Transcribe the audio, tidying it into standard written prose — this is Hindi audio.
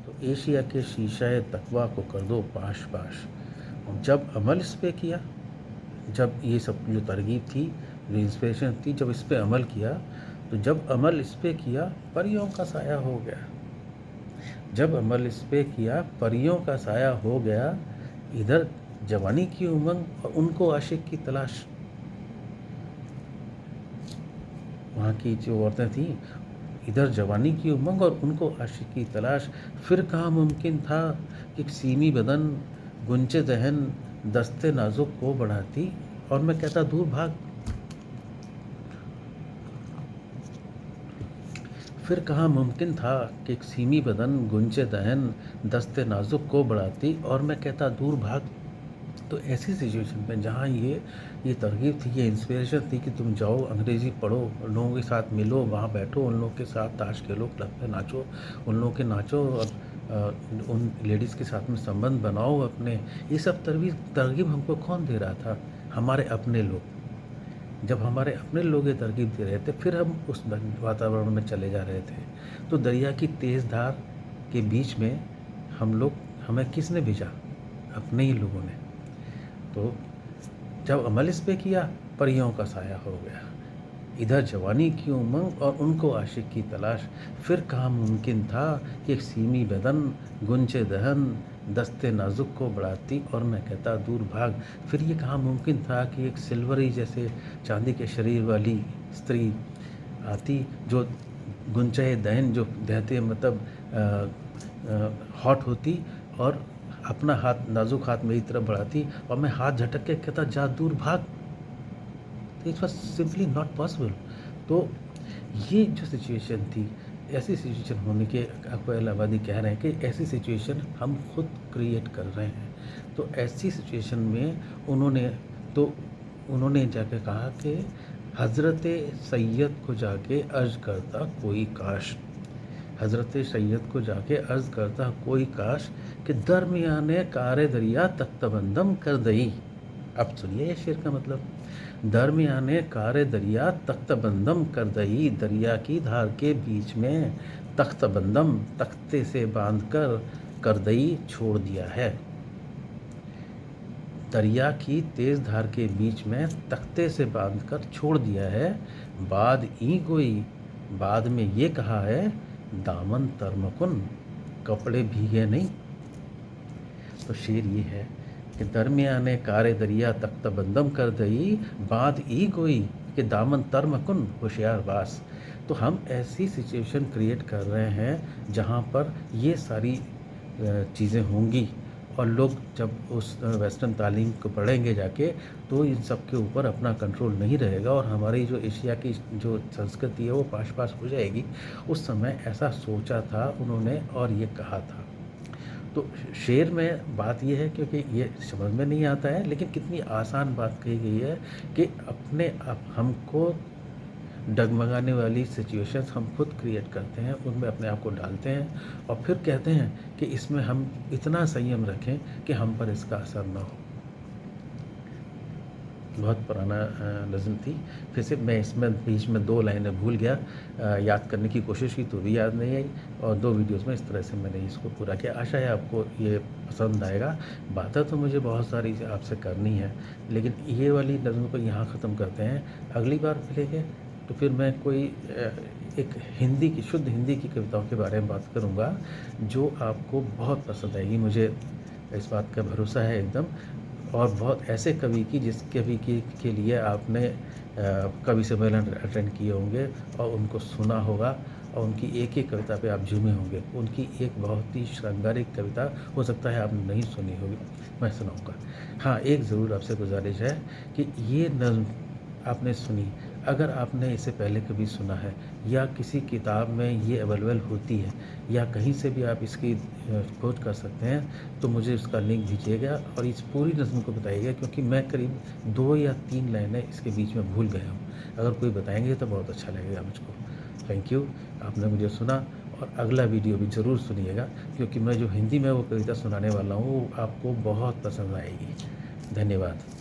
तो एशिया के शीशाए तकवा को कर दो पाश पाश। जब अमल इस पे किया, जब ये सब जो तरगीब थी, जो इंस्पिरेशन थी, जब इस पे अमल किया, तो जब अमल इस पे किया परियों का साया हो गया। जब अमल इस पे किया परियों का साया हो गया। इधर जवानी की उमंग और उनको आशिक की तलाश। वहाँ की जो औरतें थीं, इधर जवानी की उमंग और उनको आशिक की तलाश। फिर कहाँ मुमकिन था कि एक सीमी बदन गुंचे दहन दस्ते नाजुक को बढ़ाती और मैं कहता दूर भाग। फिर कहाँ मुमकिन था कि एक सीमी बदन गुंचे दहन दस्ते नाजुक को बढ़ाती और मैं कहता दूर भाग। तो ऐसी सिचुएशन में जहाँ ये तरगीब थी, ये इंस्पिरेशन थी कि तुम जाओ अंग्रेज़ी पढ़ो, उन लोगों के साथ मिलो, वहाँ बैठो, उन लोगों के साथ ताश खेलो, क्लब पे नाचो, उन लोगों के नाचो और उन लेडीज़ के साथ में संबंध बनाओ अपने। ये सब तरगीब हमको कौन दे रहा था? हमारे अपने लोग। जब हमारे अपने लोग ये तरगीब दे रहे थे, फिर हम उस वातावरण में चले जा रहे थे। तो दरिया की तेज़ धार के बीच में हमें किसने भेजा? अपने ही लोगों ने। तो जब अमल इस पे किया परियों का साया हो गया। इधर जवानी की उमंग और उनको आशिक की तलाश। फिर कहाँ मुमकिन था कि एक सीमी बदन गुंचे दहन दस्ते नाजुक को बढ़ाती और मैं कहता दूर भाग। फिर ये कहाँ मुमकिन था कि एक सिल्वरी जैसे चांदी के शरीर वाली स्त्री आती, जो गुंचे दहन जो दहते मतलब हॉट होती और अपना हाथ नाजुक हाथ मेरी तरफ बढ़ाती और मैं हाथ झटक के कहता जा दूर भाग। तो it was simply not possible. तो ये जो सिचुएशन थी, ऐसी सिचुएशन होने के अकबर आबादी कह रहे हैं कि ऐसी सिचुएशन हम खुद क्रिएट कर रहे हैं। तो ऐसी सिचुएशन में उन्होंने जाके कहा कि हज़रत सैयद को जाके अर्ज़ करता कोई काश। हज़रत सैयद को जाके अर्ज़ करता कोई काश कि दरमियाने कारे दरिया तख्तबंदम कर दई। अब सुनिए ये शेर का मतलब। दरमियाने कारे दरिया तख्तबंदम कर दई, दरिया की धार के बीच में तख्तबंदम तख्ते से बांधकर दई छोड़ दिया है। दरिया की तेज़ धार के बीच में तख्ते से बांधकर छोड़ दिया है। बाद ई गोई, बाद में ये कहा है दामन तरमकुन, कपड़े भीगे नहीं। तो शेर ये है कि दरमियाने कारे दरिया तख्तबंदम कर दई, बाद ई गोई कि दामन तरमकुन होशियार बास। तो हम ऐसी सिचुएशन क्रिएट कर रहे हैं जहाँ पर ये सारी चीज़ें होंगी और लोग जब उस वेस्टर्न तालीम को पढ़ेंगे जाके, तो इन सब के ऊपर अपना कंट्रोल नहीं रहेगा और हमारी जो एशिया की जो संस्कृति है वो पाश पाश हो जाएगी। उस समय ऐसा सोचा था उन्होंने और ये कहा था। तो शेर में बात ये है, क्योंकि ये समझ में नहीं आता है, लेकिन कितनी आसान बात कही गई है कि अपने आप हमको डगमगाने वाली सिचुएशंस हम खुद क्रिएट करते हैं, उनमें अपने आप को डालते हैं और फिर कहते हैं कि इसमें हम इतना संयम रखें कि हम पर इसका असर ना हो। बहुत पुराना नज़्म थी। फिर से मैं इसमें बीच में 2 लाइनें भूल गया, याद करने की कोशिश की तो भी याद नहीं आई और 2 वीडियोज़ में इस तरह से मैंने इसको पूरा किया। आशा है आपको ये पसंद आएगा। बातें तो मुझे बहुत सारी आपसे करनी है, लेकिन ये वाली नज़्म को यहाँ ख़त्म करते हैं। अगली बार मिलेंगे तो फिर मैं कोई एक हिंदी की शुद्ध हिंदी की कविताओं के बारे में बात करूँगा जो आपको बहुत पसंद आएगी, मुझे इस बात का भरोसा है एकदम। और बहुत ऐसे कवि की जिस कवि के लिए आपने कवि सम्मेलन अटेंड किए होंगे और उनको सुना होगा और उनकी एक एक कविता पे आप झूमे होंगे। उनकी एक बहुत ही श्रृंगारिक कविता हो सकता है आपने नहीं सुनी होगी, मैं सुनाऊँगा। हाँ, एक ज़रूर आपसे गुजारिश है कि ये नज़्म आपने सुनी, अगर आपने इसे पहले कभी सुना है या किसी किताब में ये अवेलेबल होती है या कहीं से भी आप इसकी खोज कर सकते हैं, तो मुझे उसका लिंक भेजिएगा और इस पूरी नज़्म को बताइएगा, क्योंकि मैं करीब 2 या 3 लाइनें इसके बीच में भूल गया हूँ। अगर कोई बताएंगे तो बहुत अच्छा लगेगा मुझको। थैंक यू, आपने मुझे सुना और अगला वीडियो भी ज़रूर सुनिएगा, क्योंकि मैं जो हिंदी में वो कविता सुनाने वाला हूँ वो आपको बहुत पसंद आएगी। धन्यवाद।